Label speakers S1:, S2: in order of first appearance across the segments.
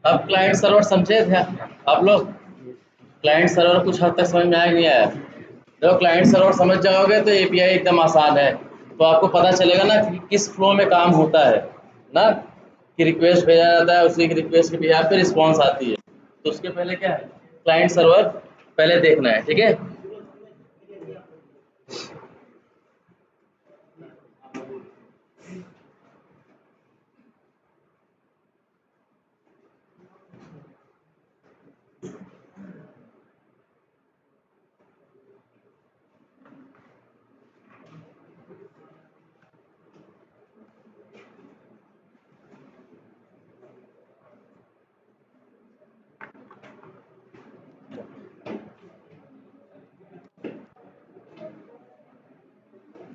S1: अब client server समझे थे आप लोग? क्लाइंट सर्वर कुछ हद तक समझ में आया कि नहीं आया? जब क्लाइंट सर्वर समझ जाओगे तो एपीआई एकदम आसान है। तो आपको पता चलेगा ना कि किस फ्लो में काम होता है ना, कि रिक्वेस्ट भेजा जाता है, उसी की रिक्वेस्ट के बिहाफ पे रिस्पॉन्स आती है। तो उसके पहले क्या है, क्लाइंट सर्वर पहले देखना है, ठीक है।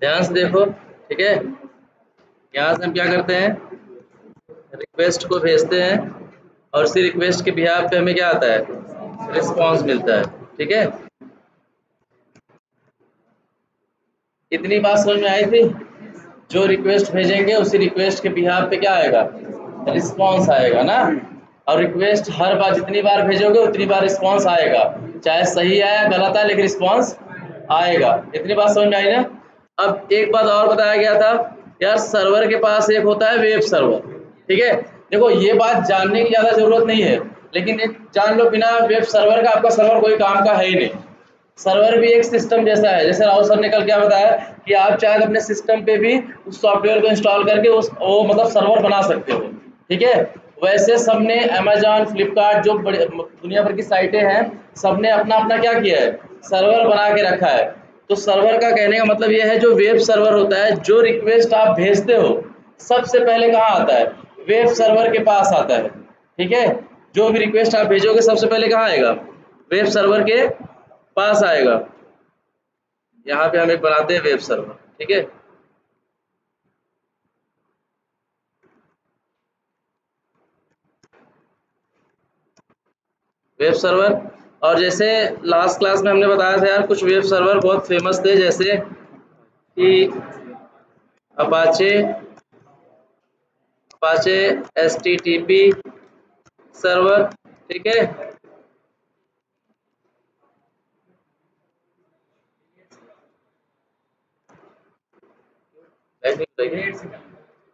S1: ध्यान से देखो, ठीक है। यहाँ से हम क्या करते हैं, रिक्वेस्ट को भेजते हैं और उसी रिक्वेस्ट के बिहाफ पे हमें क्या आता है, रिस्पॉन्स मिलता है, ठीक है। इतनी बात समझ में आई थी? जो रिक्वेस्ट भेजेंगे उसी रिक्वेस्ट के बिहाफ पे क्या आएगा, रिस्पॉन्स आएगा ना। और रिक्वेस्ट हर बार जितनी बार भेजोगे उतनी बार रिस्पॉन्स आएगा, चाहे सही आया गलत आया लेकिन रिस्पॉन्स आएगा। इतनी बात समझ में आई ना। अब एक बात और बताया गया था यार, सर्वर के पास एक होता है वेब सर्वर, ठीक है। देखो ये बात जानने की ज़्यादा ज़रूरत नहीं है, लेकिन एक जान लो, बिना वेब सर्वर का आपका सर्वर कोई काम का है ही नहीं। सर्वर भी एक सिस्टम जैसा है, जैसे राहुल सर ने कल क्या बताया कि आप चाहे अपने सिस्टम पे भी उस सॉफ्टवेयर को इंस्टॉल करके उस वो मतलब सर्वर बना सकते हो, ठीक है। वैसे सबने अमेजॉन, फ्लिपकार्ट, जो बड़े दुनिया भर की साइटें हैं, सबने अपना अपना क्या किया है, सर्वर बना के रखा है। तो सर्वर का कहने का मतलब ये है, जो वेब सर्वर होता है, जो रिक्वेस्ट आप भेजते हो सबसे पहले कहाँ आता है, वेब सर्वर के पास आता है, ठीक है। जो भी रिक्वेस्ट आप भेजोगे सबसे पहले कहाँ आएगा, वेब सर्वर के पास आएगा। यहाँ पे हम एक बनाते हैं वेब सर्वर, ठीक है। वेब सर्वर, और जैसे लास्ट क्लास में हमने बताया था यार, कुछ वेब सर्वर बहुत फेमस थे, जैसे कि अपाचे, अपाचे एचटीटीपी सर्वर, ठीक है।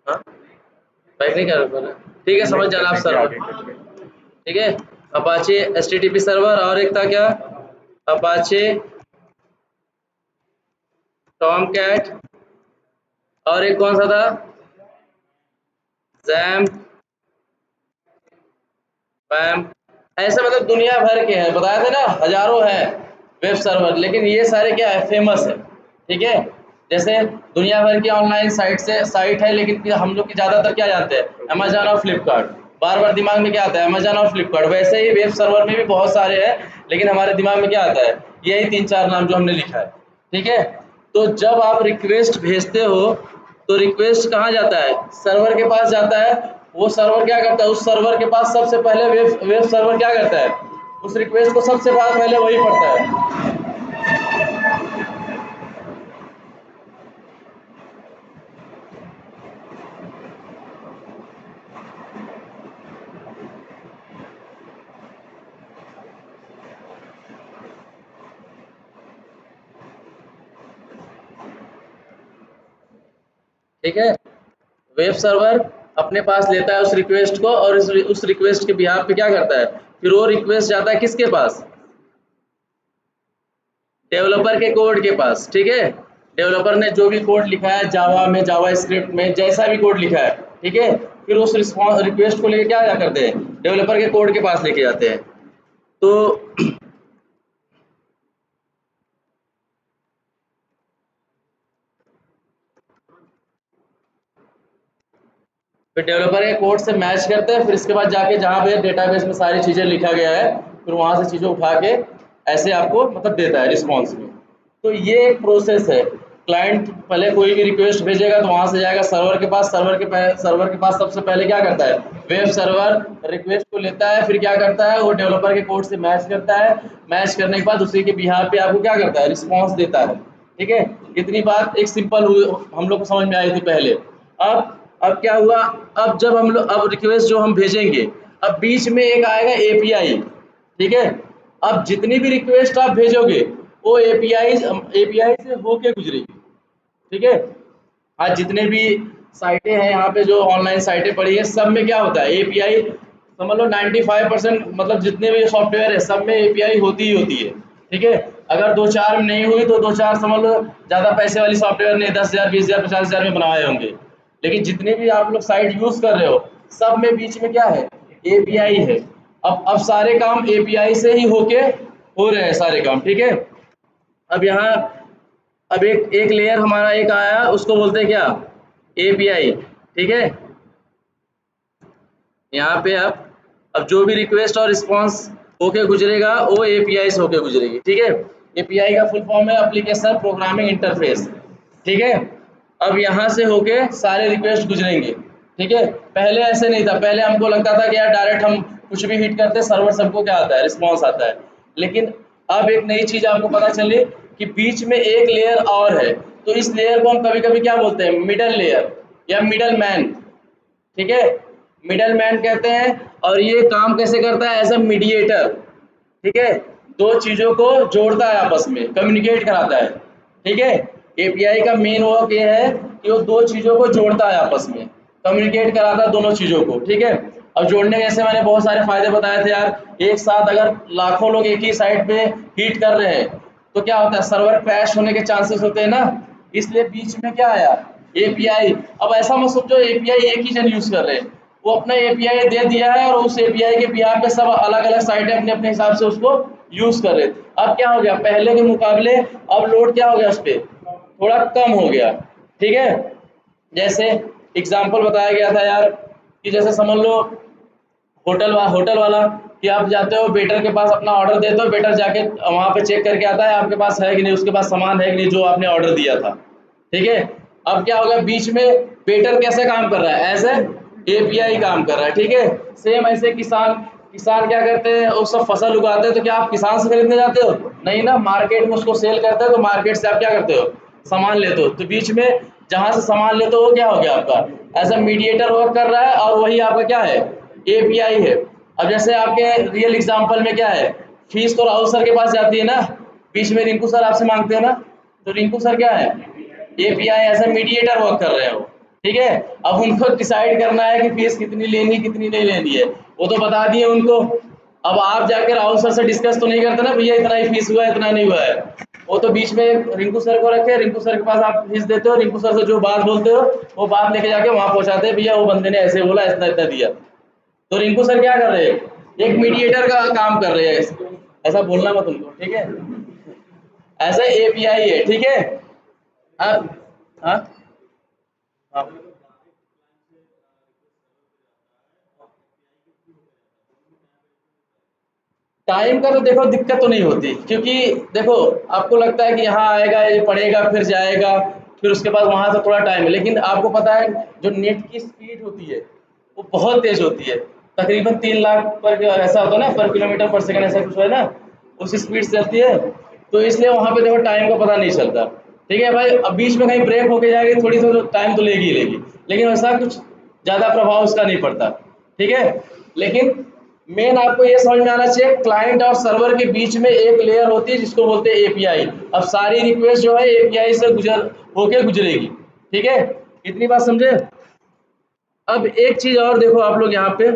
S1: हाँ, बैक नहीं कर रहा, ठीक है, समझ जाना आप सर्वर, ठीक है। अपाचे एचटीटीपी सर्वर, और एक था क्या, अपाचे टॉमकैट, और एक कौन सा था, जैम पैम। ऐसे मतलब दुनिया भर के हैं, बताया था ना, हजारों हैं वेब सर्वर, लेकिन ये सारे क्या है, फेमस है, ठीक है। जैसे दुनिया भर की ऑनलाइन साइट है, लेकिन हम लोग की ज़्यादातर क्या जानते हैं, अमेजॉन और फ्लिपकार्ट। बार बार दिमाग में क्या आता है, अमेजॉन और फ्लिपकार्ट। वैसे ही वेब सर्वर में भी बहुत सारे हैं, लेकिन हमारे दिमाग में क्या आता है, यही 3-4 नाम जो हमने लिखा है, ठीक है। तो जब आप रिक्वेस्ट भेजते हो तो रिक्वेस्ट कहाँ जाता है, सर्वर के पास जाता है। वो सर्वर क्या करता है, उस सर्वर के पास सबसे पहले वेब सर्वर क्या करता है, उस रिक्वेस्ट को सबसे पहले वही पढ़ता है, ठीक है। वेब सर्वर अपने पास लेता है उस रिक्वेस्ट को, और उस रिक्वेस्ट के बिहाफ पे क्या करता है, फिर वो रिक्वेस्ट जाता है किसके पास, डेवलपर के कोड के पास, ठीक है। डेवलपर ने जो भी कोड लिखा है, जावा में, जावा स्क्रिप्ट में, जैसा भी कोड लिखा है, ठीक है। फिर उस रिक्वेस्ट को लेके क्या करते हैं, डेवलपर के कोड के पास लेके जाते हैं। तो फिर डेवलपर के कोड से मैच करते हैं, फिर इसके बाद जाके जहाँ पे डेटाबेस में सारी चीज़ें लिखा गया है, फिर वहाँ से चीज़ें उठा के ऐसे आपको मतलब देता है रिस्पॉन्स में। तो ये एक प्रोसेस है। क्लाइंट पहले कोई भी रिक्वेस्ट भेजेगा तो वहाँ से जाएगा सर्वर के पास, सर्वर के पास सबसे पहले क्या करता है, वेब सर्वर रिक्वेस्ट को लेता है, फिर क्या करता है, वो डेवलपर के कोड से मैच करता है। मैच करने के बाद उसी के बिहाफ पे आपको क्या करता है, रिस्पॉन्स देता है, ठीक है। इतनी बात एक सिंपल हुई, हम लोग को समझ में आई थी पहले। अब क्या हुआ, अब जब हम लोग अब रिक्वेस्ट जो हम भेजेंगे, अब बीच में एक आएगा एपीआई, ठीक है। अब जितनी भी रिक्वेस्ट आप भेजोगे वो एपीआई से होके गुजरेगी, ठीक है। आज जितने भी साइटें हैं यहाँ पे, जो ऑनलाइन साइटें पड़ी है, सब में क्या होता है एपीआई, समझ लो 95% मतलब जितने भी सॉफ्टवेयर है सब में एपीआई होती ही होती है, ठीक है। अगर दो चार में नहीं हुई तो दो चार समझ लो ज़्यादा पैसे वाली सॉफ्टवेयर ने 10,000 20,000 50,000 में बनाए होंगे, लेकिन जितने भी आप लोग साइट यूज़ कर रहे हो सब में बीच में क्या है, एपीआई है। अब सारे काम एपीआई से ही होके हो रहे हैं सारे काम, ठीक है। अब यहाँ अब एक लेयर हमारा एक आया, उसको बोलते हैं क्या, एपीआई, ठीक है। यहाँ पे अब जो भी रिक्वेस्ट और रिस्पांस होके गुजरेगा वो एपीआई से होके गुजरेगी, ठीक है। एपीआई का फुल फॉर्म है एप्लीकेशन प्रोग्रामिंग इंटरफेस, ठीक है। अब यहाँ से होके सारे रिक्वेस्ट गुजरेंगे, ठीक है। पहले ऐसे नहीं था, पहले हमको लगता था कि यार डायरेक्ट हम कुछ भी हिट करते सर्वर सबको क्या आता है, रिस्पॉन्स आता है। लेकिन अब एक नई चीज़ आपको पता चली कि बीच में एक लेयर और है, तो इस लेयर को हम कभी कभी क्या बोलते हैं, मिडल लेयर या मिडल मैन, ठीक है। मिडल मैन कहते हैं। और ये काम कैसे करता है, एज अ मीडिएटर, ठीक है। दो चीज़ों को जोड़ता है, आपस में कम्युनिकेट कराता है, ठीक है। एपीआई का मेन वर्क ये है कि वो दो चीज़ों को जोड़ता है, आपस में कम्युनिकेट कराता है दोनों चीज़ों को, ठीक है। अब जोड़ने के ऐसे मैंने बहुत सारे फायदे बताए थे यार। एक साथ अगर लाखों लोग एक ही साइट पे हीट कर रहे हैं तो क्या होता है, सर्वर क्रैश होने के चांसेस होते हैं ना, इसलिए बीच में क्या आया, एपीआई। अब ऐसा मत सोचो एपीआई एक ही जन यूज कर रहे हैं, वो अपना एपीआई दे दिया है और उस एपीआई के बिहाफ पे सब अलग अलग साइटें अपने अपने हिसाब से उसको यूज कर रहे थे। अब क्या हो गया, पहले के मुकाबले अब लोड क्या हो गया, उस पर थोड़ा कम हो गया, ठीक है। जैसे एग्जाम्पल बताया गया था यार कि जैसे समझ लो होटल वाला कि आप जाते हो वेटर के पास अपना ऑर्डर देते हो, वेटर जाके वहाँ पे चेक करके आता है आपके पास है कि नहीं, उसके पास सामान है कि नहीं जो आपने ऑर्डर दिया था, ठीक है। अब क्या होगा, बीच में वेटर कैसे काम कर रहा है, एज ए एपीआई काम कर रहा है, ठीक है। सेम ऐसे किसान किसान क्या करते हैं, वो सब फसल उगाते हैं, तो क्या आप किसान से खरीदने जाते हो, नहीं ना, मार्केट में उसको सेल करते हैं, तो मार्केट से आप क्या करते हो, सामान लेते हो। तो बीच में जहाँ से सामान लेते हो वो क्या हो गया, आपका एज अ मीडिएटर वर्क कर रहा है, और वही आपका क्या है, एपीआई है। अब जैसे आपके रियल एग्जांपल में क्या है, फीस तो राहुल सर के पास जाती है ना, बीच में रिंकू सर आपसे मांगते हैं ना, तो रिंकू सर क्या है, API as a mediator work कर रहे हैं वो, ठीक है। अब उनको डिसाइड करना है कि फीस कितनी लेनी कितनी नहीं लेनी है, वो तो बता दिए उनको। अब आप जाकर राहुल सर से डिस्कस तो नहीं करते ना, भैया इतना ही फीस हुआ है इतना नहीं हुआ है, वो तो बीच में रिंकू सर को रखे, रिंकू सर के पास आप फीस देते हो, रिंकू सर से जो बात बोलते हो वो बात लेके जाके वहाँ पहुँचाते हैं, भैया वो बंदे ने ऐसे बोला इतना इतना दिया। तो रिंकू सर क्या कर रहे हैं, एक मीडिएटर का काम कर रहे हैं, ऐसा बोलना मत उनको, ठीक है। ऐसा एपीआई है, ठीक है। अब हाँ हाँ, टाइम का तो देखो दिक्कत तो नहीं होती, क्योंकि देखो आपको लगता है कि यहाँ आएगा ये पढ़ेगा फिर जाएगा, फिर उसके बाद वहाँ से थोड़ा टाइम है, लेकिन आपको पता है जो नेट की स्पीड होती है वो बहुत तेज होती है, तकरीबन 3 लाख पर ऐसा होता है ना, पर किलोमीटर पर सेकंड ऐसा कुछ है ना, उस स्पीड से चलती है। तो इसलिए वहाँ पे देखो टाइम का पता नहीं चलता, ठीक है भाई। अब बीच में कहीं ब्रेक होके जाएगी थोड़ी सी टाइम तो लेगी ही लेगी, लेकिन वैसा कुछ ज़्यादा प्रभाव उसका नहीं पड़ता, ठीक है। लेकिन मेन आपको ये समझ में आना चाहिए, क्लाइंट और सर्वर के बीच में एक लेयर होती है जिसको बोलते हैं एपीआई। अब सारी रिक्वेस्ट जो है एपीआई से होके गुजरेगी, ठीक है। इतनी बात समझे। अब एक चीज और देखो आप लोग यहाँ पे,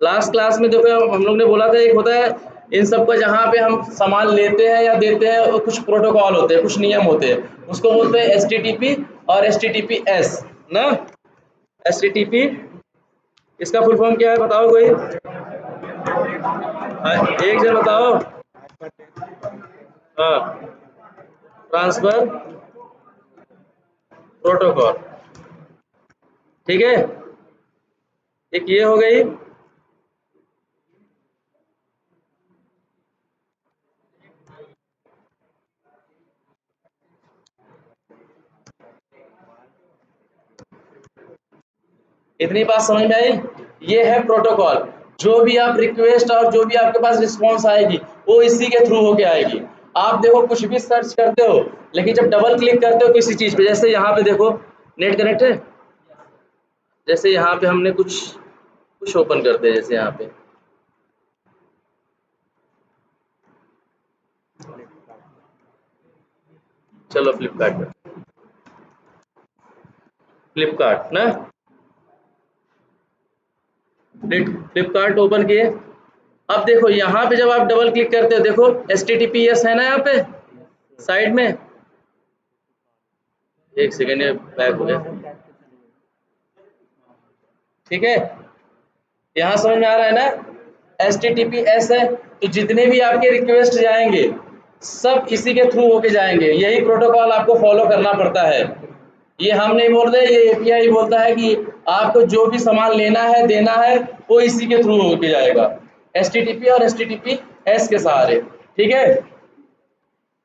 S1: लास्ट क्लास में देखो हम लोग ने बोला था एक होता है इन सब का, जहाँ पे हम सामान लेते हैं या देते हैं और कुछ प्रोटोकॉल होते हैं, कुछ नियम होते हैं, उसको बोलते हैं एचटीटीपी और एचटीटीपीएस ना। एचटीटीपी इसका फुल फॉर्म क्या है बताओ कोई, एक जन बताओ। हाँ, ट्रांसफर प्रोटोकॉल, ठीक है। एक ये हो गई। इतनी बात समझ में आई, ये है प्रोटोकॉल। जो भी आप रिक्वेस्ट और जो भी आपके पास रिस्पांस आएगी वो इसी के थ्रू होके आएगी। आप देखो कुछ भी सर्च करते हो, लेकिन जब डबल क्लिक करते हो किसी चीज पे, जैसे यहाँ पे देखो नेट कनेक्ट है, जैसे यहाँ पे हमने कुछ ओपन करते हैं, जैसे यहाँ पे चलो फ्लिपकार्ट ना, फ्लिपकार्ट ओपन किए। अब देखो यहाँ पे जब आप डबल क्लिक करते हो, देखो HTTPS है ना यहाँ पे साइड में। एक सेकेंड, बैक हो गया, ठीक है। यहाँ समझ में आ रहा है ना, HTTPS है, तो जितने भी आपके रिक्वेस्ट जाएंगे सब इसी के थ्रू होके जाएंगे। यही प्रोटोकॉल आपको फॉलो करना पड़ता है। ये हम नहीं बोल रहे, ये API बोलता है कि आपको जो भी सामान लेना है देना है वो इसी के थ्रू होके जाएगा, HTTP और HTTPS के सहारे, ठीक है।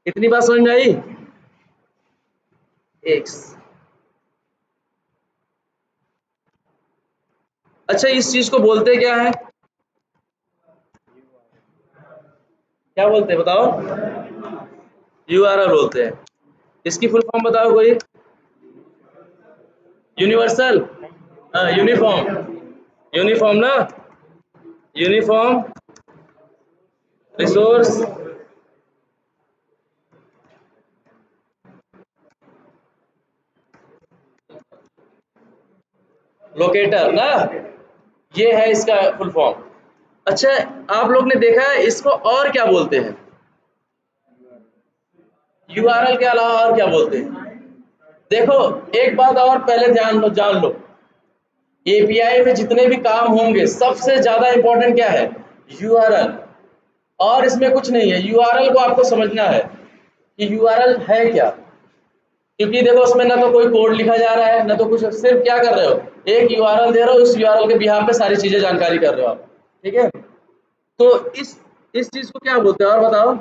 S1: इतनी बात समझ में आई? एक अच्छा, इस चीज को बोलते क्या है, क्या बोलते हैं बताओ? URL बोलते हैं। इसकी फुल फॉर्म बताओ कोई? यूनिवर्सल, यूनिफॉर्म ना, यूनिफॉर्म रिसोर्स लोकेटर ना, ये है इसका फुल फॉर्म। अच्छा, आप लोग ने देखा है इसको और क्या बोलते हैं? URL के अलावा और क्या बोलते हैं? देखो एक बात और पहले जान लो, API में जितने भी काम होंगे सबसे ज्यादा इंपॉर्टेंट क्या है? URL। और इसमें कुछ नहीं है, URL को आपको समझना है कि URL है क्या। क्योंकि देखो उसमें ना तो कोई कोड लिखा जा रहा है ना तो कुछ, सिर्फ क्या कर रहे हो, एक URL दे रहे हो, उस URL के बिहाफ पे सारी चीजें जानकारी कर रहे हो आप, ठीक है। तो इस चीज को क्या बोलते हैं और बताओ?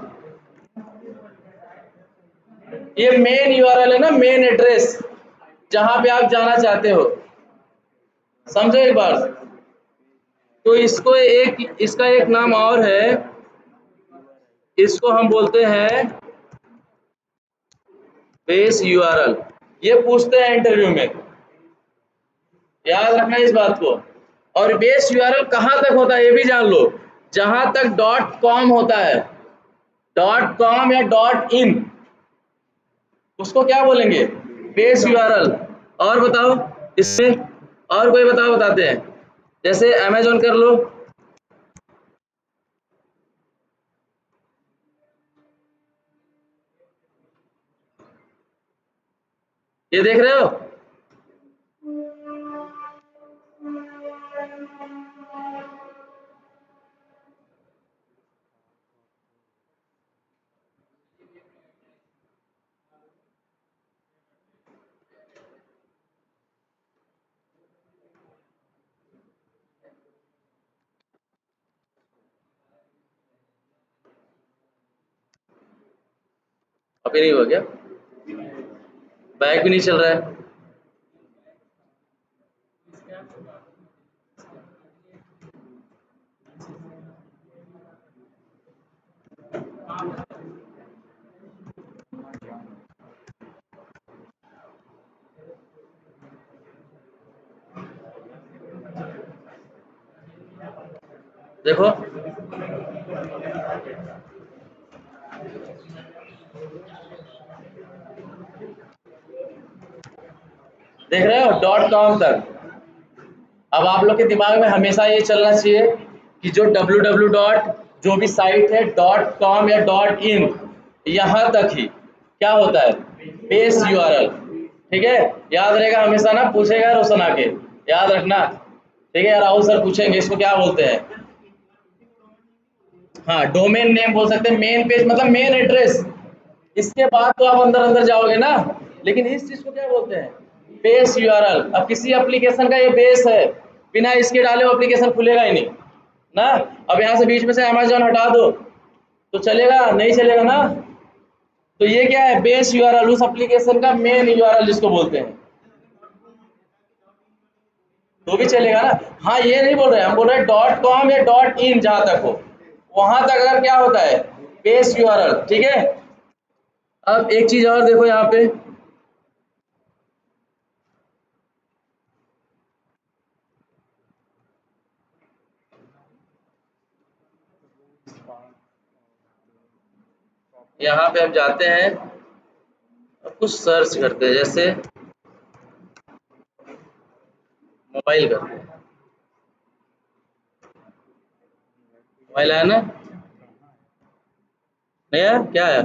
S1: ये मेन URL है ना, मेन एड्रेस, जहां पे आप जाना चाहते हो, समझो एक बार। तो इसको इसका एक नाम और है, इसको हम बोलते हैं बेस URL। ये पूछते हैं इंटरव्यू में, याद रखना इस बात को। और बेस URL कहां तक होता है ये भी जान लो, जहां तक .com होता है, .com या .in, उसको क्या बोलेंगे? Base URL। और बताओ इसमें, और कोई बताओ, बताते हैं। जैसे अमेज़न कर लो, ये देख रहे हो, अभी नहीं हुआ क्या? बैग भी नहीं चल रहा है। देखो देख रहे हो, .com तक। अब आप लोग के दिमाग में हमेशा ये चलना चाहिए कि जो www. जो भी साइट है .com या .in, यहाँ तक ही क्या होता है? बेस URL, ठीक है। याद रहेगा हमेशा ना, पूछेगा रोशन आके, याद रखना, ठीक है। राहुल सर पूछेंगे इसको क्या बोलते हैं। हाँ, डोमेन नेम बोल सकते हैं, मेन पेज मतलब मेन एड्रेस। इसके बाद तो आप अंदर अंदर जाओगे ना, लेकिन इस चीज को क्या बोलते हैं? Base URL। अब किसी एप्लीकेशन का ये बेस है, बिना इसके डाले वो एप्लीकेशन खुलेगा ही नहीं ना। अब यहाँ से बीच में से अमेज़न हटा दो तो चलेगा? नहीं चलेगा ना। तो ये क्या है? बेस URL, उस एप्लीकेशन का मेन URL जिसको बोलते हैं, तो भी चलेगा ना। हाँ, ये नहीं बोल रहे, हम बोल रहे हैं .com या .in, जहां तक हो वहां तक अगर क्या होता है? बेस URL, ठीक है। अब एक चीज और देखो यहाँ पे, यहाँ पे हम जाते हैं और कुछ सर्च करते हैं, जैसे मोबाइल करते हैं। मोबाइल है ना, नहीं है, क्या है?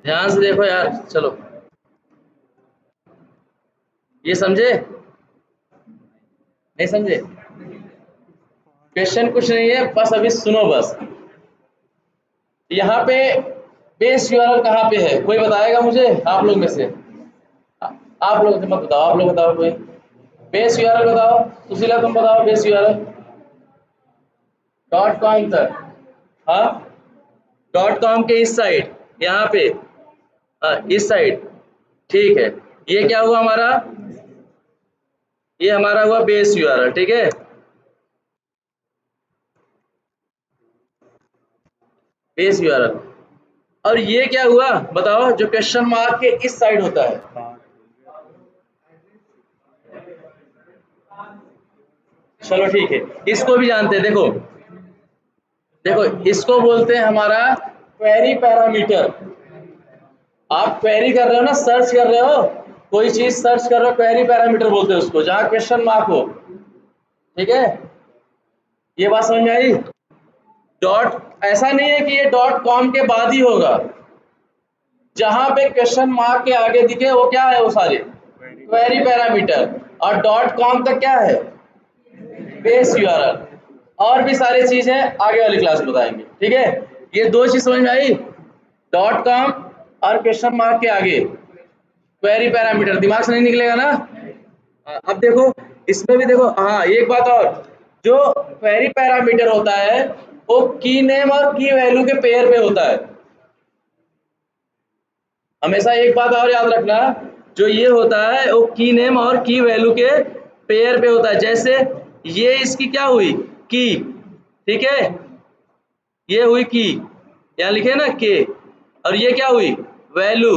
S1: ध्यान से देखो यार, चलो ये समझे नहीं समझे? क्वेश्चन कुछ नहीं है, बस अभी सुनो बस। यहाँ पे बेस यूआरएल कहाँ पे है, कोई बताएगा मुझे? आप लोग में से, आप लोग मत बताओ, आप लोग बताओ, कोई बेस यूआरएल बताओ। सुशीला तुम बताओ बेस यूआरएल। .com तक, हाँ .com के इस साइड, यहाँ पे इस साइड, ठीक है। ये क्या हुआ हमारा, ये हमारा हुआ बेस यूआरएल, ठीक है। बेस यूआरएल, और ये क्या हुआ बताओ, जो क्वेश्चन मार्क के इस साइड होता है। चलो ठीक है, इसको भी जानते हैं। देखो देखो, इसको बोलते हैं हमारा क्वेरी पैरामीटर। आप क्वेरी कर रहे हो ना, सर्च कर रहे हो, कोई चीज सर्च कर रहे हो, क्वेरी पैरामीटर बोलते हैं उसको, जहां क्वेश्चन मार्क हो, ठीक है। ये बात समझ में आई? डॉट ऐसा नहीं है कि ये .com के बाद ही होगा, जहां पे क्वेश्चन मार्क के आगे दिखे वो क्या है, वो सारे क्वेरी पैरामीटर। और .com तक क्या है, बेस यूआरएल। और भी सारी चीजें आगे वाली क्लास में बताएंगे, ठीक है। ये दो चीज समझ में आई, .com और क्वेश्चन मार्क के आगे क्वेरी पैरामीटर, दिमाग से नहीं निकलेगा ना। अब देखो इसमें भी देखो, हाँ एक बात और, जो क्वेरी पैरामीटर होता है वो की नेम और की वैल्यू के पेयर पे होता है। हमेशा एक बात और याद रखना, जो ये होता है वो की नेम और की वैल्यू के पेयर पे होता है। जैसे ये इसकी क्या हुई, की, ठीक है, ये हुई की, यहाँ लिखे ना के, और ये क्या हुई, वैल्यू,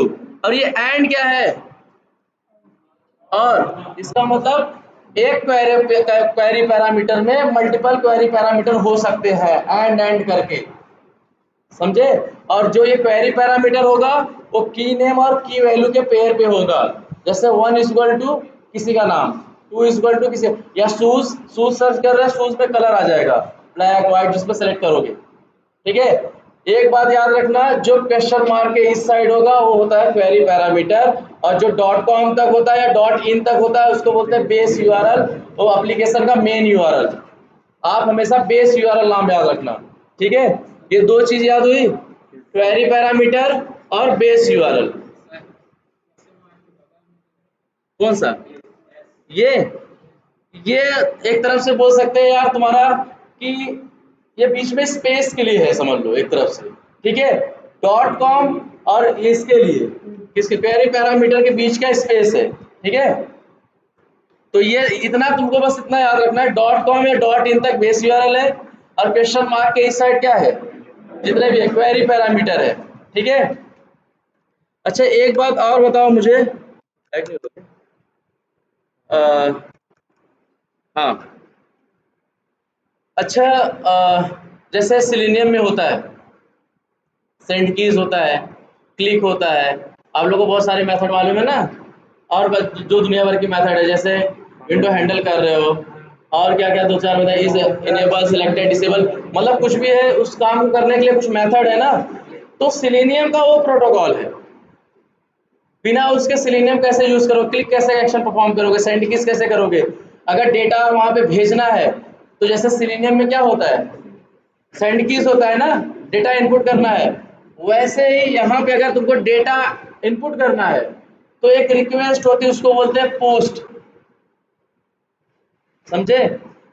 S1: और ये एंड क्या है, और इसका मतलब एक क्वेरी पैरामीटर में मल्टीपल क्वेरी पैरामीटर हो सकते हैं, एंड करके, समझे। और जो ये क्वेरी पैरामीटर होगा वो की नेम और की वैल्यू के पेयर पे होगा। जैसे 1 इक्वल टू किसी का नाम, 2 इक्वल टू किसी, या शूज, शूज सर्च कर रहे हैं, शूज पे कलर आ जाएगा ब्लैक व्हाइट, जिस पे सेलेक्ट करोगे, ठीक है। एक बात याद रखना, जो क्वेश्चन मार्क के इस साइड होगा वो होता है क्वेरी पैरामीटर, और जो .com तक होता है या .in तक होता है उसको बोलते हैं बेस यूआरएल, वो एप्लीकेशन का मेन यूआरएल। आप हमेशा बेस यूआरएल नाम याद रखना, ठीक है। ये दो चीज याद हुई, क्वेरी पैरामीटर और बेस यूआरएल। कौन सा, ये एक तरफ से बोल सकते हैं यार तुम्हारा कि ये बीच में स्पेस के लिए है, समझ लो एक तरफ से, ठीक है। .com और इसके लिए, किसके, क्वेरी पैरामीटर के बीच का स्पेस है, ठीक है। तो ये इतना तुमको बस इतना याद रखना है, .com या .in तक बेस यूआरएल है, और क्वेश्चन मार्क के इस साइड क्या है, जितने भी क्वेरी पैरामीटर है, ठीक है। अच्छा एक बात और बताओ मुझे, हाँ अच्छा, जैसे सिलेनियम में होता है, सेंड कीज होता है, क्लिक होता है, आप लोगों को बहुत सारे मेथड मालूम है ना, और जो दुनिया भर की मेथड है, जैसे विंडो हैंडल कर रहे हो, और क्या क्या दो चार बताए, इस इनेबल, सिलेक्टेड, डिसेबल, मतलब कुछ भी है उस काम को करने के लिए कुछ मेथड है ना। तो सिलेनियम का वो प्रोटोकॉल है, बिना उसके सिलेनियम कैसे यूज करोगे, क्लिक कैसे एक्शन परफॉर्म करोगे, सेंड कीज कैसे करोगे, अगर डेटा वहां पे भेजना है तो जैसे सिलेनियम में क्या होता है, सेंड कीज होता है ना, डेटा इनपुट करना है, वैसे ही यहाँ पे अगर तुमको डेटा इनपुट करना है तो एक रिक्वेस्ट होती है, उसको बोलते हैं पोस्ट, समझे।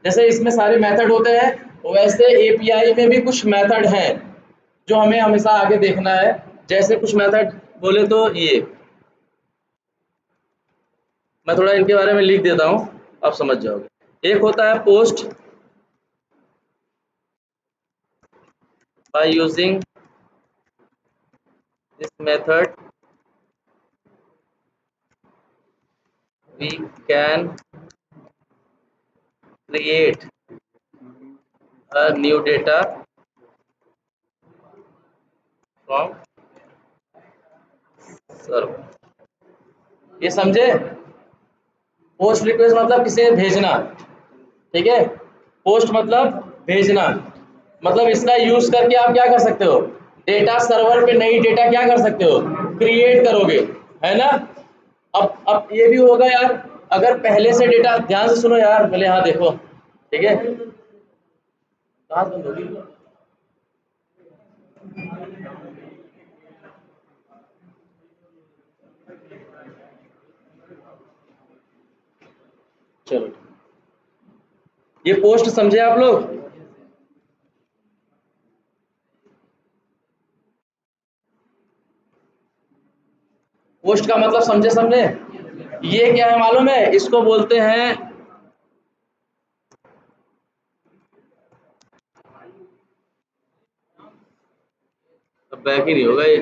S1: जैसे इसमें सारे मेथड होते हैं, वैसे एपीआई में भी कुछ मेथड हैं जो हमें हमेशा आगे देखना है। जैसे कुछ मेथड बोले तो ये मैं थोड़ा इनके बारे में लिख देता हूँ, आप समझ जाओगे। एक होता है post, by using this method we can create a new data from server. ये समझे? पोस्ट रिक्वेस्ट मतलब किसी ने भेजना, ठीक है। पोस्ट मतलब भेजना, मतलब इसका यूज करके आप क्या कर सकते हो, डेटा सर्वर पे नई डेटा क्या कर सकते हो, क्रिएट करोगे, है ना। अब ये भी होगा यार, अगर पहले से डेटा, ध्यान से सुनो यार, पहले यहाँ देखो, ठीक है। कहाँ बंद होगी? चलो, ये पोस्ट समझे आप लोग? पोस्ट का मतलब समझे? ये क्या है मालूम है, इसको बोलते हैं, बैक ही नहीं होगा ये,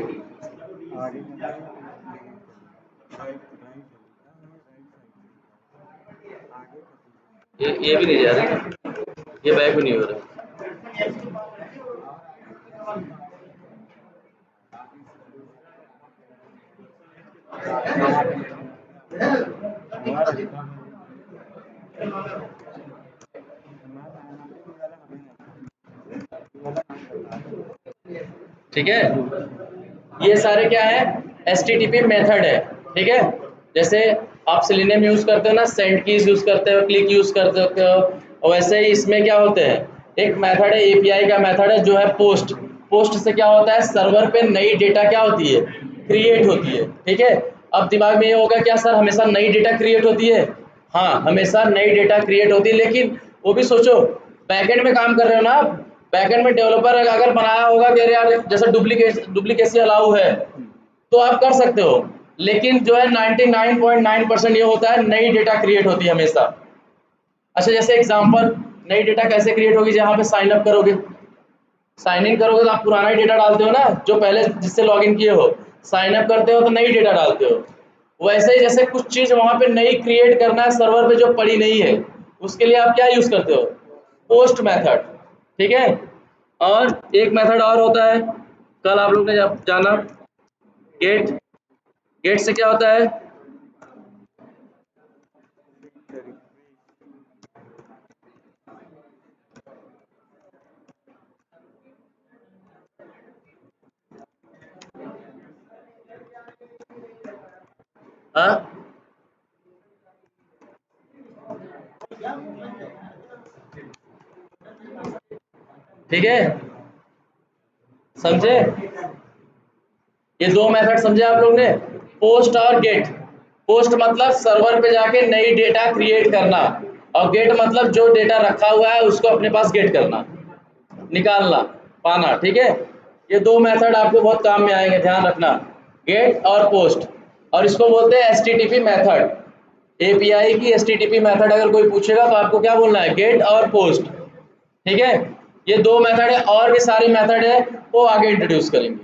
S1: ये भी नहीं जा रहा, ये बैक भी नहीं हो रहा। ठीक है, ये सारे क्या है, HTTP मेथड है, ठीक है। जैसे आप सेलेनियम यूज करते हो ना, सेंड कीज यूज करते हो, क्लिक यूज करते हो, और वैसे ही इसमें क्या होते हैं, एक मेथड है, एपीआई का मेथड है जो है पोस्ट। पोस्ट से क्या होता है, सर्वर पे नई डेटा क्या होती है, क्रिएट होती है, ठीक है। अब दिमाग में ये होगा क्या सर, हमेशा नई डेटा क्रिएट होती है? हाँ, हमेशा नई डेटा क्रिएट होती है, लेकिन वो भी सोचो, बैकएंड में काम कर रहे हो ना आप, बैकएंड में डेवलपर अगर बनाया होगा कि यार जैसे डुप्लीकेसी अलाउ है, तो आप कर सकते हो, लेकिन जो है 99.9% ये होता है, नई डेटा क्रिएट होती है हमेशा। अच्छा, जैसे एग्जांपल, नई डेटा कैसे क्रिएट होगी, जहाँ पे साइन अप करोगे, साइन इन करोगे तो आप पुराना ही डेटा डालते हो ना, जो पहले जिससे लॉग इन किए हो, साइन अप करते हो तो नई डेटा डालते हो। वैसे ही जैसे कुछ चीज वहां पे नई क्रिएट करना है सर्वर पे जो पड़ी नहीं है, उसके लिए आप क्या यूज करते हो, पोस्ट मेथड, ठीक है। और एक मेथड और होता है, कल आप लोग ने जाना, गेट। गेट से क्या होता है, हाँ, ठीक है, समझे? ये दो मेथड समझे आप लोग ने, पोस्ट और गेट। पोस्ट मतलब सर्वर पे जाके नई डेटा क्रिएट करना, और गेट मतलब जो डेटा रखा हुआ है उसको अपने पास गेट करना, निकालना, पाना, ठीक है। ये दो मेथड आपको बहुत काम में आएंगे, ध्यान रखना, गेट और पोस्ट। और इसको बोलते हैं एचटीटीपी मेथड, एपीआई की एचटीटीपी मेथड। अगर कोई पूछेगा तो आपको क्या बोलना है, गेट और पोस्ट, ठीक है। ये दो मेथड है, और भी सारी मेथड है, वो आगे इंट्रोड्यूस करेंगे,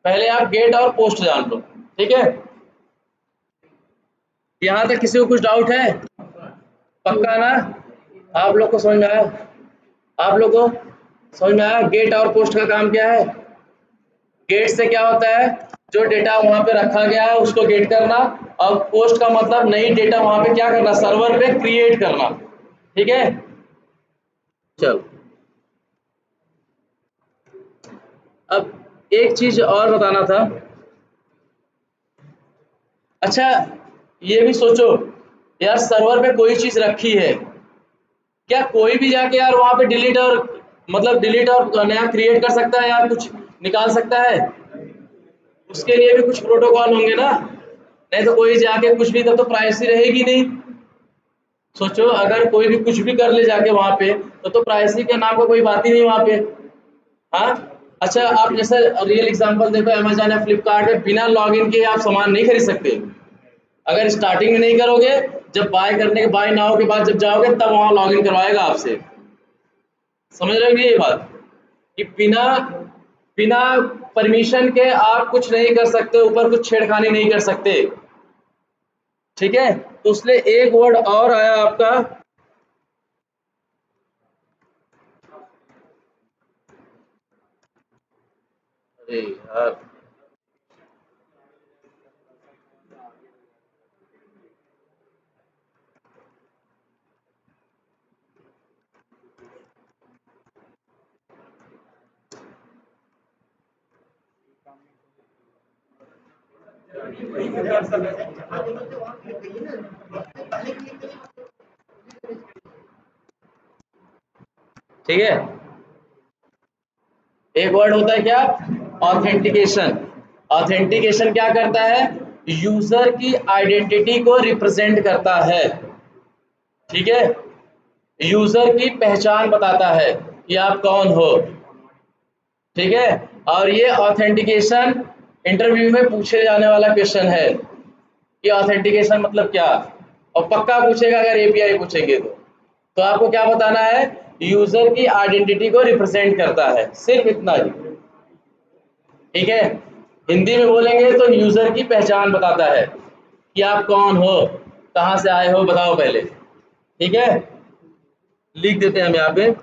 S1: पहले आप गेट और पोस्ट जान लो, ठीक है। यहाँ तक किसी को कुछ डाउट है? पक्का ना? आप लोग को समझ में आया? आप लोग को समझ में आया गेट और पोस्ट का काम क्या है? गेट से क्या होता है, जो डेटा वहां पे रखा गया है उसको गेट करना, और पोस्ट का मतलब नई डेटा वहां पे क्या करना, सर्वर पे क्रिएट करना, ठीक है। चलो, अब एक चीज और बताना था। अच्छा, ये भी सोचो यार, सर्वर पे कोई चीज रखी है, क्या कोई भी जाके यार वहां पे डिलीट और मतलब डिलीट और नया क्रिएट कर सकता है यार, कुछ निकाल सकता है? उसके लिए भी कुछ प्रोटोकॉल होंगे ना, नहीं तो कोई जाके कुछ भी, तब तो प्राइवेसी रहेगी नहीं। सोचो, अगर कोई भी कुछ भी कर ले जाके वहां पे, तो प्राइवेसी के नाम का कोई बात ही नहीं वहां पे। हाँ, अच्छा, आप जैसे रियल एग्जांपल देखो, अमेजन या फ्लिपकार्ट में बिना लॉगिन के आप सामान नहीं खरीद सकते, अगर स्टार्टिंग में नहीं करोगे, जब बाय करने के बाय नाउ के बाद जब जाओगे तब वहां लॉगिन करवाएगा आपसे। समझ रहे हो ये बात कि बिना बिना परमिशन के आप कुछ नहीं कर सकते, ऊपर कुछ छेड़खानी नहीं कर सकते। ठीक है, तो इसलिए एक वर्ड और आया आपका, अरे यार ठीक है, एक वर्ड होता है क्या, ऑथेंटिकेशन। ऑथेंटिकेशन क्या करता है, यूजर की आइडेंटिटी को रिप्रेजेंट करता है। ठीक है, यूजर की पहचान बताता है कि आप कौन हो। ठीक है, और ये ऑथेंटिकेशन इंटरव्यू में पूछे जाने वाला क्वेश्चन है कि ऑथेंटिकेशन मतलब क्या, और पक्का पूछेगा अगर एपीआई पूछेंगे तो आपको क्या बताना है, यूजर की आइडेंटिटी को रिप्रेजेंट करता है, सिर्फ इतना ही। ठीक है, हिंदी में बोलेंगे तो यूजर की पहचान बताता है कि आप कौन हो, कहाँ से आए हो, बताओ पहले। ठीक है, लिख देते हैं हम यहाँ पे।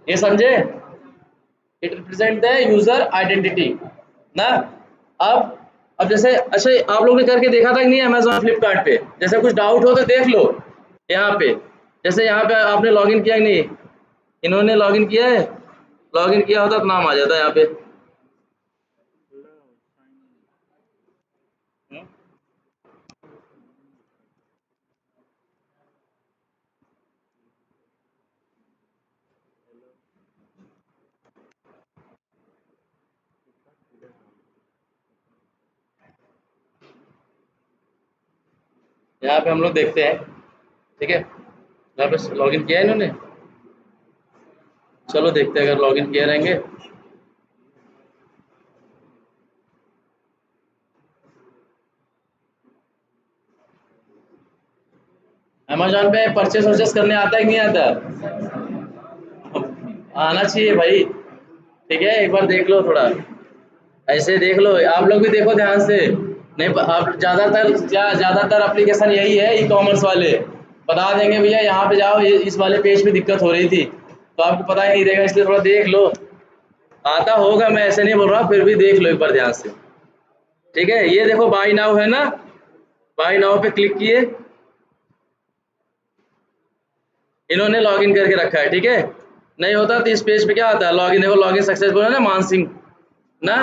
S1: ये समझे, it represent the user identity ना। अब जैसे अच्छा आप लोगों ने करके देखा था कि नहीं अमेजोन फ्लिपकार्ट पे, जैसे कुछ डाउट हो तो देख लो यहाँ पे। जैसे यहाँ पे आपने लॉगिन किया कि नहीं, इन्होंने लॉगिन किया है, लॉगिन किया होता तो नाम आ जाता है यहाँ पे। यहाँ पे हम लोग देखते हैं। ठीक है, यहाँ पे लॉगिन किया है इन्होंने, चलो देखते हैं अगर लॉगिन किए रहेंगे। अमेजोन पे परचेस वर्चेस करने आता है कि नहीं आता, आना चाहिए भाई। ठीक है, एक बार देख लो थोड़ा, ऐसे देख लो, आप लोग भी देखो ध्यान से। नहीं आप ज़्यादातर एप्लीकेशन यही है, ई कॉमर्स वाले बता देंगे भैया यहाँ पे जाओ, इस वाले पेज पे दिक्कत हो रही थी, तो आपको पता ही नहीं रहेगा, इसलिए थोड़ा देख लो। आता होगा, मैं ऐसे नहीं बोल रहा, फिर भी देख लो एक बार ध्यान से। ठीक है, ये देखो बाई नाउ है ना, बाई नाउ पे क्लिक किए, इन्होंने लॉगिन करके रखा है। ठीक है, नहीं होता तो इस पेज पे क्या आता है, लॉगिन, देखो लॉगिन सक्सेसफुल है ना, मानसिंह ना।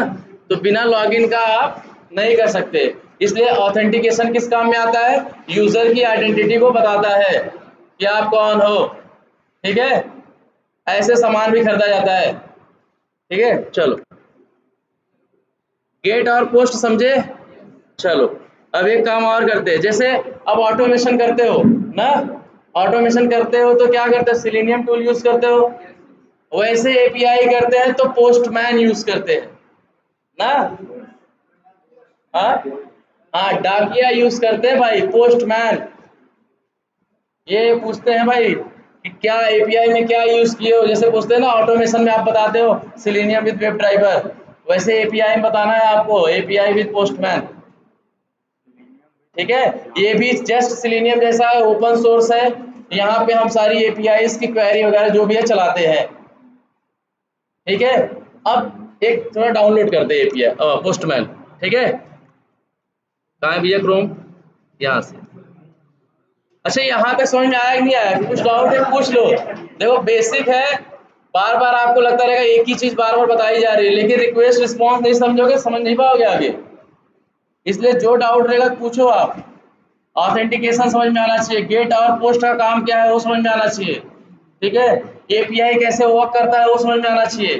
S1: तो बिना लॉगिन का आप नहीं कर सकते, इसलिए ऑथेंटिकेशन किस काम में आता है, यूजर की आइडेंटिटी को बताता है कि आप कौन हो। ठीक है, ऐसे सामान भी खरीदा जाता है। ठीक है, चलो गेट और पोस्ट समझे। चलो अब एक काम और करते हैं, जैसे अब ऑटोमेशन करते हो ना, ऑटोमेशन करते हो तो क्या करते हो, सिलेनियम टूल यूज करते हो, वैसे एपीआई करते हैं तो पोस्टमैन यूज करते हैं ना। हाँ हाँ, डाकिया यूज करते हैं भाई, पोस्टमैन। ये पूछते हैं भाई कि क्या एपीआई में क्या यूज किए हो, जैसे पूछते हैं ना ऑटोमेशन में आप बताते हो सिलेनियम विद वेब ड्राइवर, वैसे एपीआई में बताना है आपको एपीआई विद पोस्टमैन। ठीक है, ये भी जस्ट सिलेनियम जैसा है, ओपन सोर्स है, यहाँ पे हम सारी एपीआईज की क्वेरी वगैरह जो भी है चलाते हैं। ठीक है, अब एक थोड़ा डाउनलोड करते हैं एपीआई पोस्टमैन। ठीक है, कहाँ है भैया क्रोम, यहाँ से। अच्छा यहाँ तक समझ में आया कि नहीं आया, कुछ डाउट है पूछ लो। देखो बेसिक है, बार बार आपको लगता रहेगा एक ही चीज बार बार बताई जा रही है, लेकिन रिक्वेस्ट रिस्पॉन्स नहीं समझोगे, समझ नहीं पाओगे आगे। इसलिए जो डाउट रहेगा पूछो आप। ऑथेंटिकेशन समझ में आना चाहिए, गेट और पोस्ट का काम क्या है वो समझ में आना चाहिए। ठीक है, एपीआई कैसे वर्क करता है वो समझ में आना चाहिए।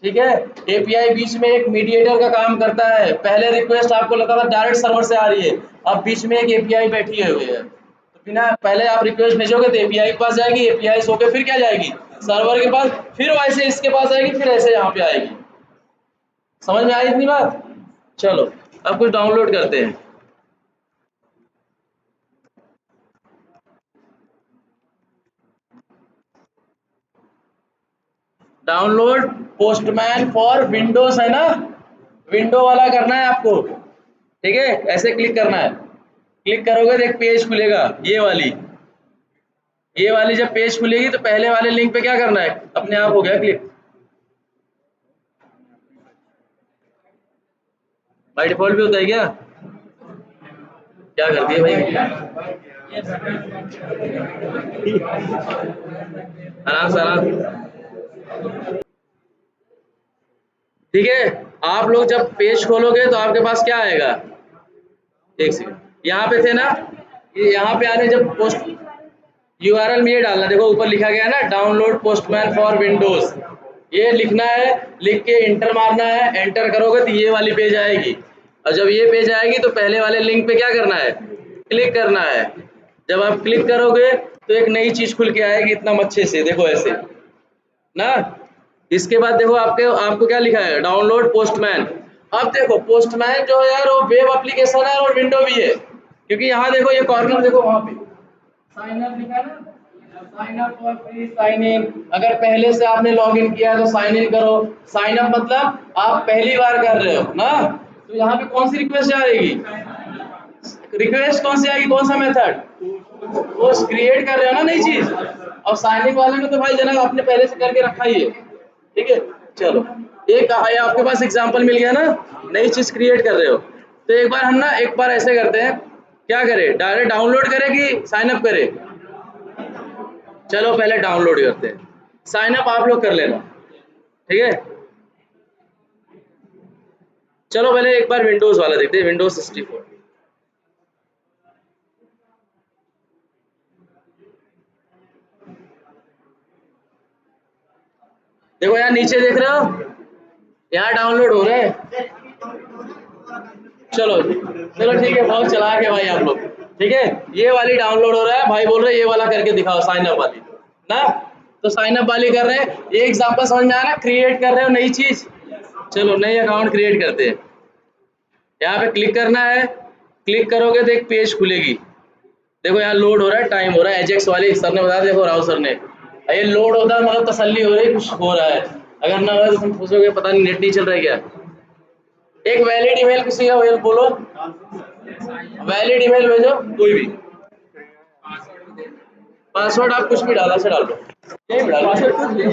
S1: ठीक है, एपीआई बीच में एक मीडिएटर का काम करता है। पहले रिक्वेस्ट आपको लगता था डायरेक्ट सर्वर से आ रही है, अब बीच में एक एपीआई बैठी हुई है। तो बिना पहले आप रिक्वेस्ट भेजोगे तो एपीआई के पास जाएगी, एपीआई से होकर फिर क्या जाएगी सर्वर के पास, फिर वैसे इसके पास आएगी, फिर ऐसे यहाँ पे आएगी। समझ में आई इतनी बात? चलो अब कुछ डाउनलोड करते हैं। डाउनलोड पोस्टमैन फॉर विंडोज है ना, विंडो वाला करना है आपको। ठीक है, ऐसे क्लिक करना है। क्लिक करोगे तो एक पेज खुलेगा, ये वाली जब पेज खुलेगी तो पहले वाले लिंक पे क्या करना है, अपने आप हो गया क्लिक। बाय डिफॉल्ट भी होता है क्या? क्या कर दिया भाई, आराम से आराम। ठीक है, आप लोग जब पेज खोलोगे तो आपके पास क्या आएगा, एक सेकंड, यहाँ पे थे ना, ये यहाँ पे आने जब पोस्ट यूआरएल में ये डालना, देखो ऊपर लिखा गया है ना डाउनलोड पोस्टमैन फॉर विंडोज, ये लिखना है, लिख के इंटर मारना है। एंटर करोगे तो ये वाली पेज आएगी, और जब ये पेज आएगी तो पहले वाले लिंक पे क्या करना है, क्लिक करना है। जब आप क्लिक करोगे तो एक नई चीज खुल के आएगी इतना अच्छे से, देखो ऐसे ना। इसके बाद देखो आपको क्या लिखा है, डाउनलोड पोस्टमैन। अब देखो पोस्टमैन जो है यार वो वेब एप्लीकेशन है और विंडो भी है, क्योंकि यहाँ देखो ये कॉर्नर देखो, वहां पे साइन अप लिखा है ना, sign up for free sign in. अगर पहले से आपने लॉग इन किया है तो साइन इन करो। साइन अप मतलब आप पहली बार कर रहे हो ना, तो यहाँ पे कौन सी रिक्वेस्ट आएगी, रिक्वेस्ट कौन सी आएगी, कौन सा मेथड, वो क्रिएट कर रहे हो ना नई चीज। और साइन इन वाले में तो भाई जना आपने पहले से करके रखा ही है। ठीक है, चलो एक आपके पास एग्जांपल मिल गया ना, नई चीज क्रिएट कर रहे हो। तो एक बार हम ना एक बार ऐसे करते हैं, क्या करें, डायरेक्ट डाउनलोड करें कि साइन अप करें? चलो पहले डाउनलोड करते हैं, साइन अप आप लोग कर लेना। ठीक है, चलो पहले एक बार विंडोज वाला देखते हैं, विंडोज 64। देखो यार नीचे देख रहे हो, यहाँ डाउनलोड हो रहा है। चलो चलो ठीक है, बहुत चला के भाई आप लोग। ठीक है, ये वाली डाउनलोड हो रहा है, भाई बोल रहे हैं ये वाला करके दिखाओ, साइन अप वाली ना। तो साइन अप वाली कर रहे हैं, ये एग्जांपल समझ में आ रहा है, क्रिएट कर रहे हो नई चीज। चलो नई अकाउंट क्रिएट करते हैं, यहाँ पे क्लिक करना है। क्लिक करोगे तो एक पेज खुलेगी, देखो यहाँ लोड हो रहा है, टाइम हो रहा है, एजेक्स वाली सर ने बताया, देखो राव सर ने, ये लोड होता है मतलब तसल्ली हो रही है कुछ हो रहा है। अगर ना हो तो तुम सोचोगे पता नहीं नेट नहीं चल रहा है क्या। एक वैलिड ईमेल किसी का बोलो, वैलिड ईमेल भेजो कोई भी। पासवर्ड आप कुछ भी डाला से डाल दो, नहीं भी डालो सर कुछ भी।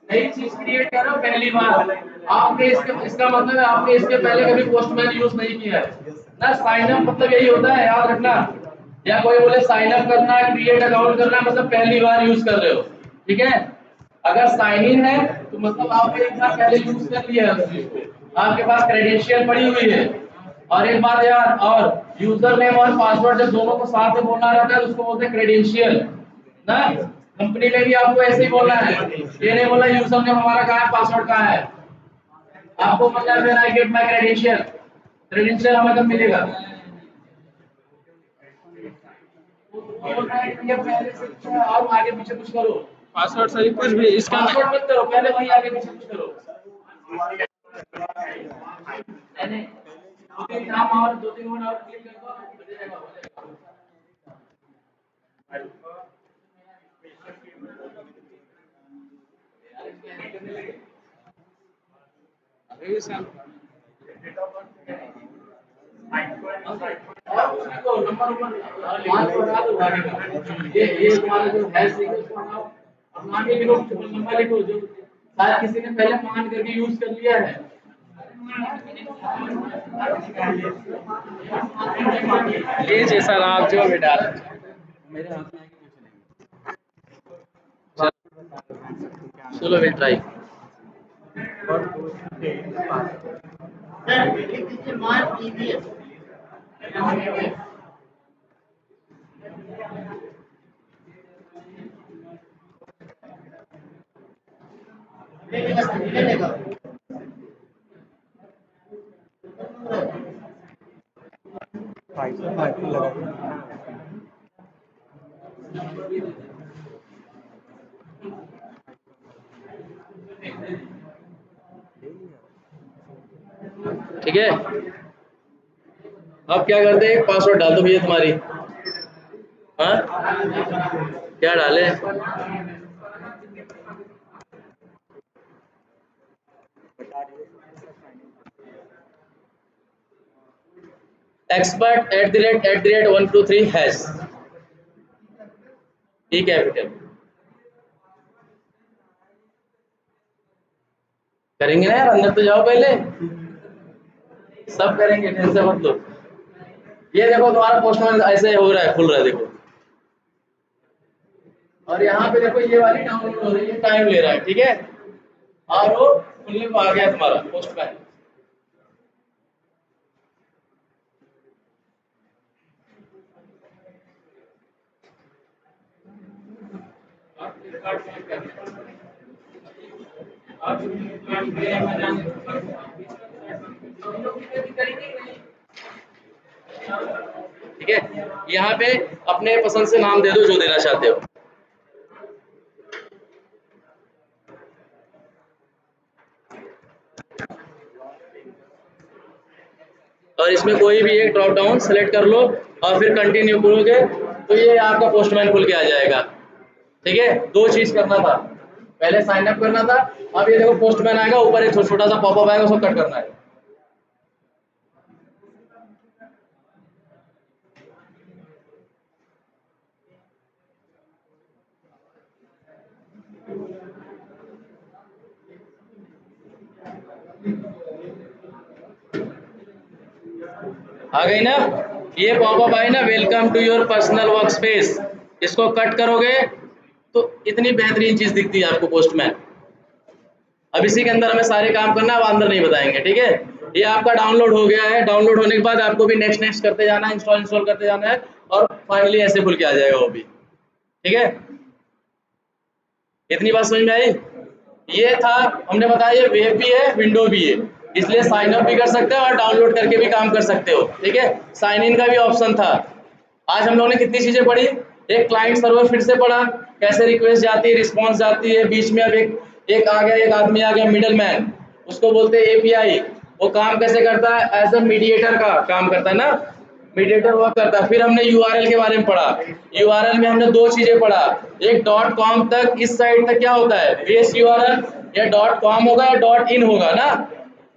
S1: नई चीज क्रिएट करो पहली बार, आपने इसका मतलब है आपने इसके पहले कभी पोस्टमैन यूज नहीं किया है ना। साइन अप मतलब यही होता है, याद रखना। या कोई बोले साइन अप करना है, क्रिएट अकाउंट करना है, मतलब पहली बार यूज कर रहे हो। ठीक है, अगर साइन इन है तो मतलब आपने एक बार पहले यूज कर लिया है उस चीज को, आपके पास क्रेडेंशियल पड़ी हुई है। और एक बात यार, और यूजर नेम और पासवर्ड जब दोनों को साथ में बोलना रहता है तो उसको बोलते हैं क्रेडेंशियल ना। कंपनी में भी आपको ऐसे ही बोलना है, ये नहीं बोलना यूजर नेम हमारा कहाँ है, पासवर्ड कहाँ है। आपको मतलब है I get my credential, credential हमें कब मिलेगा। ये पहले से और आगे पीछे कुछ करो,
S2: पासवर्ड सही कुछ भी इसका
S1: पासवर्ड मत करो, पहले वही आगे पीछे कुछ करो। नहीं, दो तीन नाम और दो तीन वर्ड और क्लिक कर दो, हो जाएगा, हो जाएगा। ये तुम्हारा जो है उसको हटाओ, अब मान के लिखो, नंबर लिखो जो शायद किसी ने पहले मान करके यूज कर लिया है।
S2: लीजिए सर आप जो भी डाल
S1: मेरे हाथ में चलो विल ट्राई। ठीक है, अब क्या करते हैं, एक पासवर्ड डाल दो भैया तुम्हारी। हाँ, क्या डाले? expert@123 hash, E capital. करेंगे ना यार, अंदर तो जाओ पहले, सब करेंगे, टेंशन मत लो। ये देखो तुम्हारा पोस्टमैन ऐसे हो रहा है, खुल रहा है, देखो। और यहाँ पे देखो ये वाली डाउनलोड हो रही है, टाइम ले रहा है, ठीक है। और वो खुलने को आ गया तुम्हारा पोस्टमैन। ठीक है, यहाँ पे अपने पसंद से नाम दे दो जो देना चाहते हो। और इसमें कोई भी एक ड्रॉप डाउन सेलेक्ट कर लो और फिर कंटिन्यू करोगे तो ये आपका पोस्टमैन खुल के आ जाएगा। ठीक है, दो चीज करना था, पहले साइन अप करना था, अब ये देखो पोस्टमैन आएगा, ऊपर एक छोटा सा पॉपअप आएगा, उसको कट करना है। आ गई ना, ये पॉपअप आई ना, welcome to your personal work space. इसको कट करोगे तो इतनी बेहतरीन चीज दिखती है आपको पोस्टमैन। अब इसी के अंदर हमें सारे काम करना है, अब अंदर नहीं बताएंगे। ठीक है, ये आपका डाउनलोड हो गया है। डाउनलोड होने के बाद आपको भी नेक्स्ट नेक्स्ट करते जाना है, इंस्टॉल करते जाना है, और फाइनली ऐसे खुल के आ जाएगा वो भी। ठीक है, इतनी बात समझ में आई? ये था, हमने बताया ये वेब भी है, विंडो भी है, इसलिए साइन अप भी कर सकते हो और डाउनलोड करके भी काम कर सकते हो। ठीक है, साइन इन का भी ऑप्शन था। आज हम लोगों ने कितनी चीजें पढ़ी, एक क्लाइंट सर्वर फिर से पढ़ा, कैसे रिक्वेस्ट जाती है, रिस्पॉन्स जाती है, बीच में अब एक आ गया, एक आदमी आ गया मिडल मैन, उसको बोलते हैं एपीआई। वो काम कैसे करता है, एज अ मीडिएटर का काम करता है ना, मीडिएटर वर्क करता है। फिर हमने यूआरएल के बारे में पढ़ा, यूआरएल में हमने दो चीजें पढ़ा, एक डॉट कॉम तक, इस साइड तक क्या होता है, बेस यूआरएल, या डॉट कॉम होगा या डॉट इन होगा ना,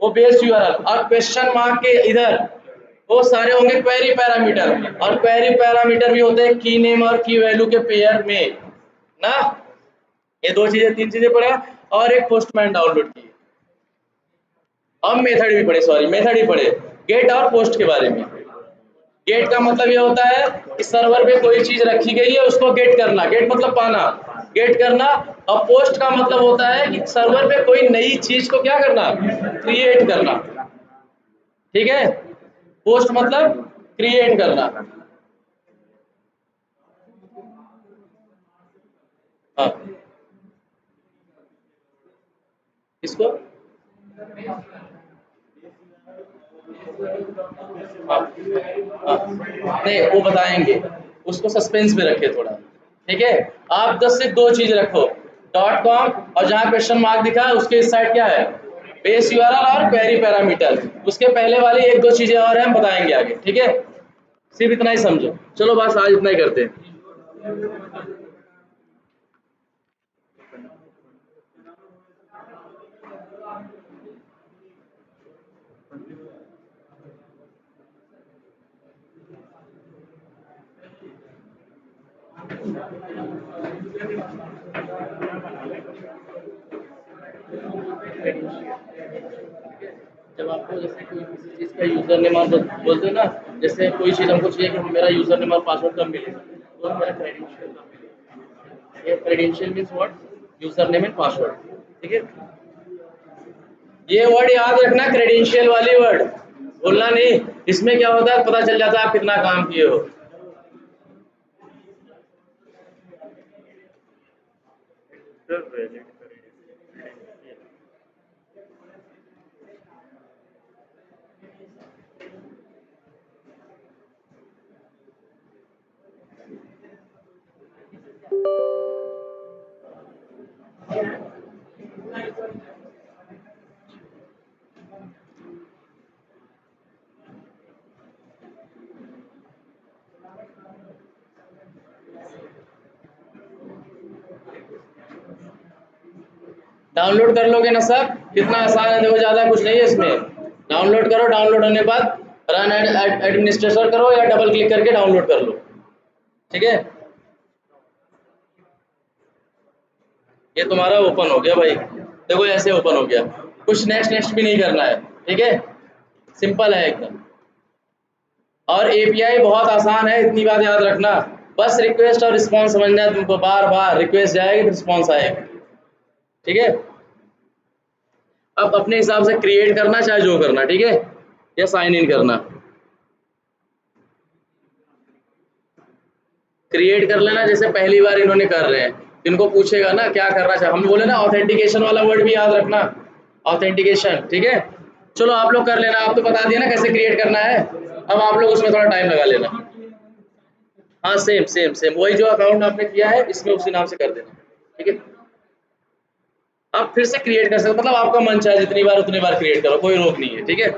S1: वो बेस यूआरएल। और क्वेश्चन मार्क के इधर वो सारे होंगे क्वेरी पैरामीटर, और क्वेरी पैरामीटर भी होते हैं की नेम और की वैल्यू के पेयर में ना। ये दो चीजें, तीन चीजें पढ़ा, और एक पोस्टमैन डाउनलोड की। अब मेथड भी पढ़े, सॉरी मेथड ही पढ़े, गेट और पोस्ट के बारे में। गेट का मतलब ये होता है कि सर्वर पे कोई चीज रखी गई है, उसको गेट करना, गेट मतलब पाना, गेट करना। और पोस्ट का मतलब होता है कि सर्वर पे कोई नई चीज को क्या करना, क्रिएट करना। ठीक है, पोस्ट मतलब क्रिएट करना। हाँ, इसको हाँ, हाँ, नहीं वो बताएंगे, उसको सस्पेंस में रखे थोड़ा। ठीक है, आप 10 से 2 चीज रखो, डॉट कॉम, और जहाँ क्वेश्चन मार्क दिखा है उसके इस साइड क्या है, बेस यूआरएल और क्वेरी पैरामीटर। उसके पहले वाली एक दो चीजें और हैं, हम बताएंगे आगे। ठीक है, सिर्फ इतना ही समझो। चलो बस आज इतना ही करते हैं। जब आपको जैसे कोई किसी चीज़ का यूजर नेम और बोलते हो ना, जैसे कोई चीज़ हमको चाहिए कि मेरा यूजर नेम और पासवर्ड कब मिलेगा, तो मेरा क्रेडेंशियल कब मिलेगा। ये credential means what, user name and password. ठीक है, ये वर्ड याद रखना, क्रेडेंशियल वाली वर्ड बोलना नहीं। इसमें क्या होता है, पता चल जाता है आप कितना काम किए हो। डाउनलोड कर लोगे ना सब, कितना आसान है, देखो ज़्यादा कुछ नहीं है इसमें। डाउनलोड करो, डाउनलोड होने के बाद रन एडमिनिस्ट्रेटर करो या डबल क्लिक करके डाउनलोड कर लो, ठीक है। ये तुम्हारा ओपन हो गया भाई, देखो ऐसे ओपन हो गया, कुछ नेक्स्ट भी नहीं करना है, ठीक है, सिंपल है एकदम। और एपीआई बहुत आसान है, इतनी बात याद रखना, बस रिक्वेस्ट और रिस्पॉन्स समझना है तुमको, बार बार रिक्वेस्ट जाएगी तो रिस्पॉन्स आएगा, ठीक है। अब अपने हिसाब से क्रिएट करना चाहे जो करना, ठीक है, या साइन इन करना, क्रिएट कर लेना, जैसे पहली बार इन्होंने कर रहे हैं, इनको पूछेगा ना क्या करना चाहिए, हम बोले ना ऑथेंटिकेशन वाला वर्ड भी याद रखना, ऑथेंटिकेशन, ठीक है। चलो आप लोग कर लेना, आप तो बता दिया ना कैसे क्रिएट करना है, अब आप लोग उसमें थोड़ा टाइम लगा लेना। हाँ सेम वही जो अकाउंट आपने किया है इसमें उसी नाम से कर देना, ठीक है। आप फिर से क्रिएट कर सकते हो, मतलब आपका मन चाहे जितनी बार उतनी बार क्रिएट करो, कोई रोक नहीं है, ठीक है।